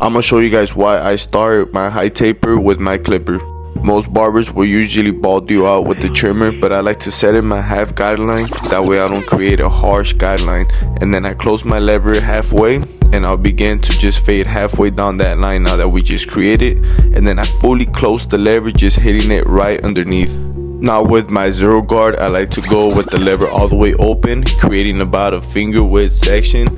I'm gonna show you guys why I start my high taper with my clipper. Most barbers will usually bald you out with the trimmer, but I like to set in my half guideline. That way I don't create a harsh guideline. And then I close my lever halfway, and I'll begin to just fade halfway down that line now that we just created. And then I fully close the lever, just hitting it right underneath. Now with my zero guard, I like to go with the lever all the way open, creating about a finger width section,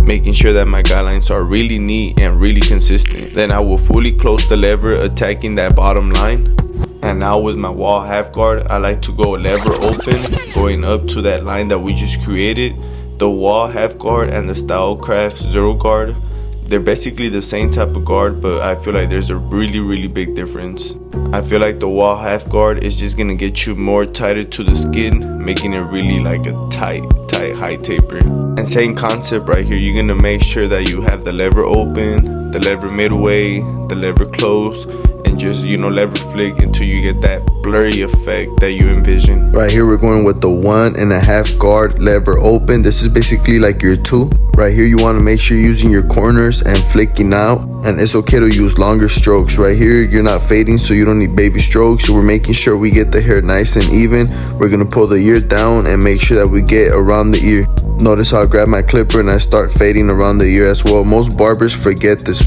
making sure that my guidelines are really neat and really consistent. Then I will fully close the lever, attacking that bottom line. And now with my wall half guard, I like to go lever open, going up to that line that we just created. The wall half guard and the Stylecraft zero guard, they're basically the same type of guard, but I feel like there's a really big difference. I feel like the wall half guard is just gonna get you more tighter to the skin, making it really like a tight high taper. And same concept right here, you're gonna make sure that you have the lever open, the lever midway, the lever closed, and just, you know, lever flick until you get that blurry effect that you envision. Right here we're going with the 1.5 guard lever open. This is basically like your 2. Right here you want to make sure you're using your corners and flicking out, and it's okay to use longer strokes. Right here you're not fading, so you don't need baby strokes. So we're making sure we get the hair nice and even. We're gonna pull the ear down and make sure that we get around the ear. Notice how I grab my clipper and I start fading around the ear as well. Most barbers forget this part.